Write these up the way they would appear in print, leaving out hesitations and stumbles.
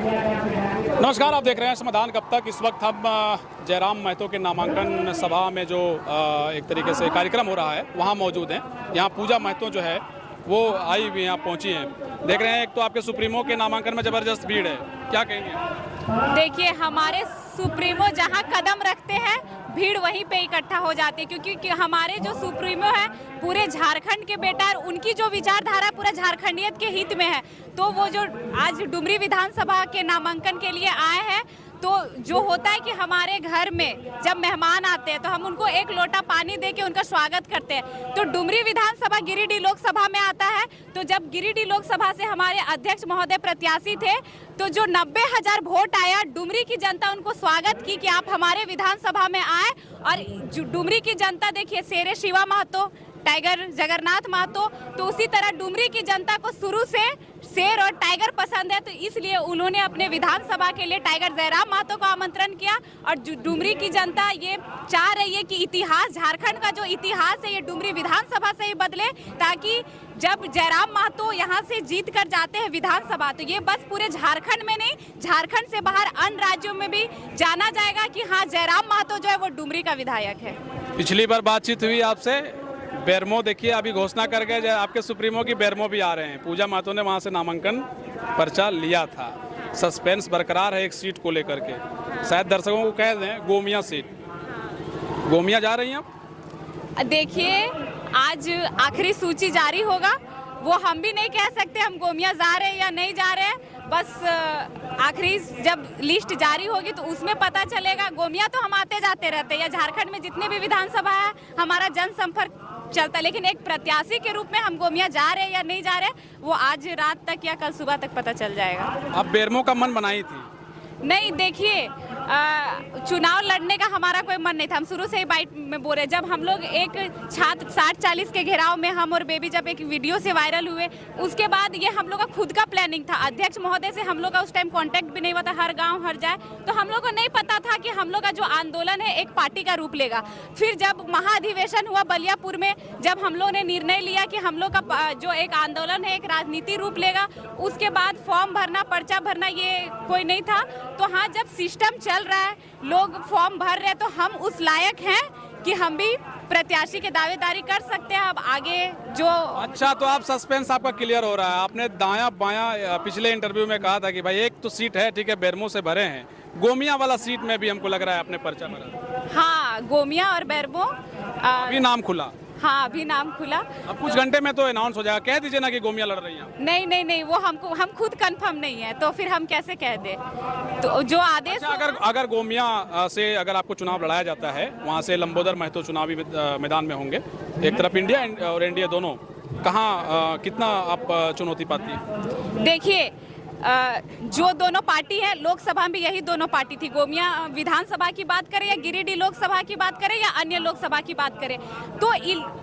नमस्कार, आप देख रहे हैं समाधान कब तक। इस वक्त हम जयराम महतो के नामांकन सभा में जो एक तरीके से कार्यक्रम हो रहा है वहाँ मौजूद हैं। यहाँ पूजा महतो जो है वो आई हुई यहाँ पहुँची हैं। देख रहे हैं, एक तो आपके सुप्रीमो के नामांकन में ज़बरदस्त भीड़ है, क्या कहेंगे? देखिए, हमारे सुप्रीमो जहाँ कदम रखते हैं भीड़ वहीं पे इकट्ठा हो जाती है, क्योंकि हमारे जो सुप्रीमो है पूरे झारखंड के बेटा और उनकी जो विचारधारा पूरा झारखंडियत के हित में है। तो वो जो आज डुमरी विधानसभा के नामांकन के लिए आए हैं, तो जो होता है कि हमारे घर में जब मेहमान आते हैं तो हम उनको एक लोटा पानी दे के उनका स्वागत करते हैं। तो डुमरी विधानसभा गिरिडीह लोकसभा में आता है। तो जब गिरिडीह लोकसभा से हमारे अध्यक्ष महोदय प्रत्याशी थे, तो जो 90,000 वोट आया, डुमरी की जनता उनको स्वागत की कि आप हमारे विधानसभा में आए। और डुमरी की जनता देखिए, शेरे शिवा महतो, टाइगर जगन्नाथ महतो, तो उसी तरह डुमरी की जनता को शुरू से शेर और टाइगर पसंद है। तो इसलिए उन्होंने अपने विधानसभा के लिए टाइगर जयराम महतो को आमंत्रण किया। और डुमरी की जनता ये चाह रही है कि इतिहास, झारखंड का जो इतिहास है, ये डुमरी विधानसभा से ही बदले, ताकि जब जयराम महतो यहाँ से जीत कर जाते हैं विधानसभा, तो ये बस पूरे झारखंड में नहीं, झारखंड से बाहर अन्य राज्यों में भी जाना जाएगा कि हाँ, जयराम महतो जो है वो डुमरी का विधायक है। पिछली बार बातचीत हुई आपसे, बेरमो देखिए अभी घोषणा कर गए, आपके सुप्रीमो की बेरमो भी आ रहे हैं। पूजा महतो ने वहाँ से नामांकन पर्चा लिया था। सस्पेंस बरकरार है एक सीट को लेकर के। शायद दर्शकों को कह दें, गोमिया सीट, गोमिया जा रही हैं आप? देखिए, आज आखिरी सूची जारी होगा, वो हम भी नहीं कह सकते हम गोमिया जा रहे हैं या नहीं जा रहे हैं। बस आखिरी जब लिस्ट जारी होगी तो उसमें पता चलेगा। गोमिया तो हम आते जाते रहते हैं, या झारखंड में जितने भी विधानसभा है हमारा जनसंपर्क चलता, लेकिन एक प्रत्याशी के रूप में हम गोमिया जा रहे हैं या नहीं जा रहे, वो आज रात तक या कल सुबह तक पता चल जाएगा। आप बेरमो का मन बनाई थी? नहीं, देखिए, चुनाव लड़ने का हमारा कोई मन नहीं था। हम शुरू से ही बाइट में बोले, जब हम लोग एक छात्र 60-40 के घेराव में हम और बेबी जब एक वीडियो से वायरल हुए, उसके बाद ये हम लोग का खुद का प्लानिंग था। अध्यक्ष महोदय से हम लोग का उस टाइम कांटेक्ट भी नहीं हुआ था, हर गांव हर जाए, तो हम लोग को नहीं पता था कि हम लोग का जो आंदोलन है एक पार्टी का रूप लेगा। फिर जब महाधिवेशन हुआ बलियापुर में, जब हम लोग ने निर्णय लिया कि हम लोग का जो एक आंदोलन है एक राजनीति रूप लेगा, उसके बाद फॉर्म भरना, पर्चा भरना, ये कोई नहीं था। तो हाँ, जब सिस्टम चल रहा है, लोग फॉर्म भर रहे हैं, तो हम उस लायक हैं कि हम भी प्रत्याशी के दावेदारी कर सकते हैं। अब आगे जो अच्छा, तो आप सस्पेंस आपका क्लियर हो रहा है। आपने दाया बाया पिछले इंटरव्यू में कहा था कि भाई एक तो सीट है, ठीक है, बेरमो से भरे हैं, गोमिया वाला सीट में भी हमको लग रहा है आपने पर्चा भरा। हाँ, गोमिया और बेरमो अभी नाम खुला। हाँ, अभी नाम खुला। अब कुछ घंटे में तो अनाउंस हो जाएगा। कह दीजिए ना कि गोमिया लड़ रही हैं। नहीं, वो हम खुद कंफर्म नहीं है, तो फिर हम कैसे कह दे। तो जो आदेश अच्छा, अगर गोमिया से अगर आपको चुनाव लड़ाया जाता है, वहाँ से लंबोदर महतो चुनावी मैदान में होंगे, एक तरफ इंडिया और एनडीए दोनों, कहाँ कितना आप चुनौती पाती है? देखिए, जो दोनों पार्टी है, लोकसभा में यही दोनों पार्टी थी। गोमिया विधानसभा की बात करें या गिरिडीह लोकसभा की बात करें या अन्य लोकसभा की बात करें, तो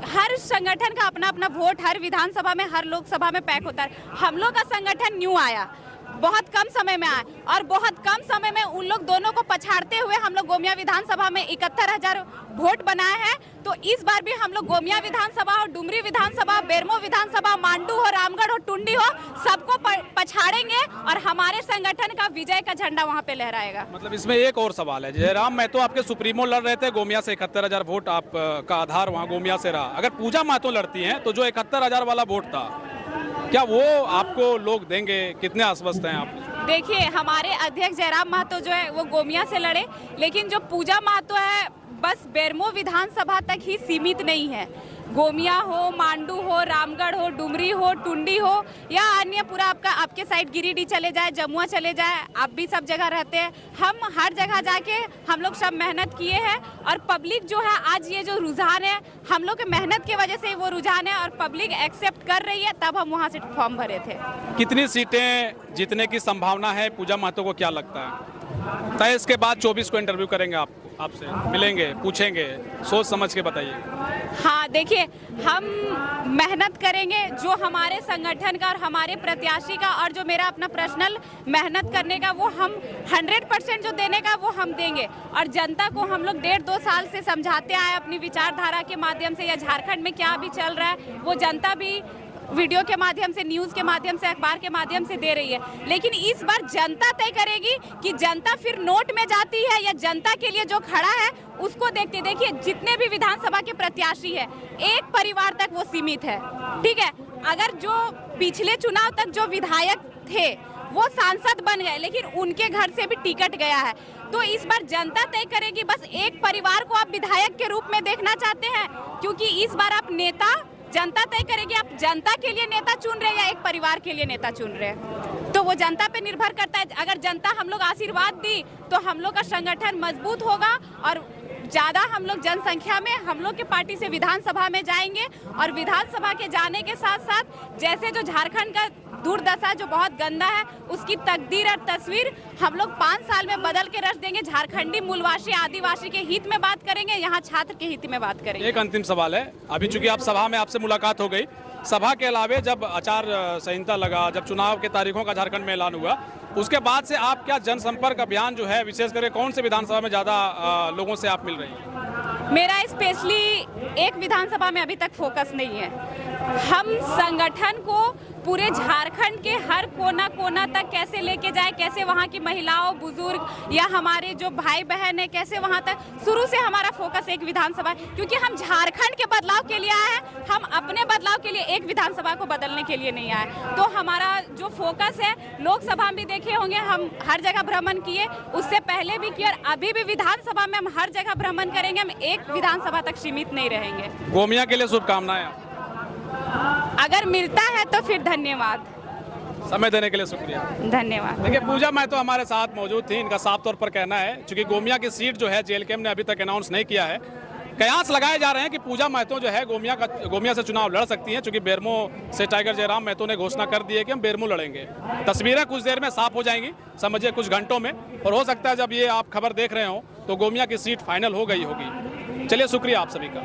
हर संगठन का अपना अपना वोट हर विधानसभा में, हर लोकसभा में पैक होता है। हम लोग का संगठन न्यू आया, बहुत कम समय में आया, और बहुत कम समय में उन लोग दोनों को पछाड़ते हुए हम लोग गोमिया विधानसभा में 71,000 वोट बनाए हैं। तो इस बार भी हम लोग गोमिया विधानसभा और डुमरी विधानसभा, बेरमो विधानसभा, मांडू हो, रामगढ़ हो, टुंडी हो, सबको पछाड़ेंगे और हमारे संगठन का विजय का झंडा वहाँ पे लहराएगा। मतलब इसमें एक और सवाल है, जयराम महतो आपके सुप्रीमो लड़ रहे थे, गोमिया से 71,000 वोट आपका आधार वहाँ गोमिया से रहा। अगर पूजा महतो लड़ती हैं तो जो 71,000 वाला वोट था, क्या वो आपको लोग देंगे? कितने आश्वस्त हैं आप? देखिए, हमारे अध्यक्ष जयराम महतो जो है वो गोमिया से लड़े, लेकिन जो पूजा महतो है बस बेरमो विधानसभा तक ही सीमित नहीं है। गोमिया हो, मांडू हो, रामगढ़ हो, डुमरी हो, टुंडी हो, या अन्य पूरा आपके साइड गिरिडीह चले जाए, जमुआ चले जाए, आप भी सब जगह रहते हैं। हम हर जगह जाके हम लोग सब मेहनत किए हैं, और पब्लिक जो है आज ये जो रुझान है, हम लोग के मेहनत की वजह से वो रुझान है और पब्लिक एक्सेप्ट कर रही है, तब हम वहाँ से फॉर्म भरे थे। कितनी सीटें जीतने की संभावना है पूजा महतो को, क्या लगता है? तय इसके बाद 24 को इंटरव्यू करेंगे, आपसे मिलेंगे, पूछेंगे, सोच समझ के बताइए। हाँ, देखिए, हम मेहनत करेंगे, जो हमारे संगठन का और हमारे प्रत्याशी का और जो मेरा अपना पर्सनल मेहनत करने का, वो हम 100% जो देने का वो हम देंगे। और जनता को हम लोग 1.5-2 साल से समझाते आए अपनी विचारधारा के माध्यम से, या झारखंड में क्या भी चल रहा है वो जनता भी वीडियो के माध्यम से, न्यूज़ के माध्यम से, अखबार के माध्यम से दे रही है, लेकिन इस बार जनता तय करेगी कि जनता फिर नोट में जाती है या जनता के लिए जो खड़ा है उसको देखते। देखिए जितने भी विधानसभा के प्रत्याशी है, एक परिवार तक वो सीमित है, ठीक है। अगर जो पिछले चुनाव तक जो विधायक थे वो सांसद बन गए, लेकिन उनके घर से भी टिकट गया है, तो इस बार जनता तय करेगी। बस एक परिवार को आप विधायक के रूप में देखना चाहते हैं, क्योंकि इस बार आप नेता, जनता तय करेगी आप जनता के लिए नेता चुन रहे हैं या एक परिवार के लिए नेता चुन रहे हैं, तो वो जनता पे निर्भर करता है। अगर जनता हम लोग आशीर्वाद दी तो हम लोग का संगठन मजबूत होगा और ज़्यादा हम लोग जनसंख्या में हम लोग के पार्टी से विधानसभा में जाएंगे। और विधानसभा के जाने के साथ साथ जैसे जो झारखंड का दुर्दशा जो बहुत गंदा है, उसकी तकदीर और तस्वीर हम लोग 5 साल में बदल के रख देंगे। झारखंडी, मूलवासी, आदिवासी के हित में बात करेंगे, यहाँ छात्र के हित में बात करेंगे। एक अंतिम सवाल है, अभी चूंकि आप सभा में आपसे मुलाकात हो गई, सभा के अलावे जब आचार संहिता लगा, जब चुनाव के तारीखों का झारखंड में ऐलान हुआ, उसके बाद से आप क्या जनसंपर्क अभियान जो है, विशेष करके कौन से विधानसभा में ज़्यादा लोगों से आप मिल रही हैं? मेरा स्पेशली एक विधानसभा में अभी तक फोकस नहीं है। हम संगठन को पूरे झारखंड के हर कोना कोना तक कैसे लेके जाए, कैसे वहाँ की महिलाओं, बुजुर्ग या हमारे जो भाई बहन है, कैसे वहाँ तक, शुरू से हमारा फोकस एक विधानसभा, क्योंकि हम झारखंड के बदलाव के लिए आए हैं, हम अपने बदलाव के लिए एक विधानसभा को बदलने के लिए नहीं आए। तो हमारा जो फोकस है, लोकसभा में देखे होंगे हम हर जगह भ्रमण किए, उससे पहले भी किए, अभी भी विधानसभा में हम हर जगह भ्रमण करेंगे, हम एक विधानसभा तक सीमित नहीं रहेंगे। गोमिया के लिए शुभकामनाएं। अगर मिलता है तो फिर धन्यवाद। समय देने के लिए शुक्रिया। धन्यवाद। देखिए पूजा महतो हमारे साथ मौजूद थी, इनका साफ तौर पर कहना है, चूंकि गोमिया की सीट जो है जेएलकेएम ने अभी तक अनाउंस नहीं किया है, कयास लगाए जा रहे हैं कि पूजा महतो जो है गोमिया से चुनाव लड़ सकती हैं, चूंकि बेरमो से टाइगर जयराम महतो ने घोषणा कर दी है कि हम बेरमो लड़ेंगे। तस्वीरें कुछ देर में साफ हो जाएंगी, समझिए कुछ घंटों में, और हो सकता है जब ये आप खबर देख रहे हो तो गोमिया की सीट फाइनल हो गई होगी। चलिए शुक्रिया आप सभी का।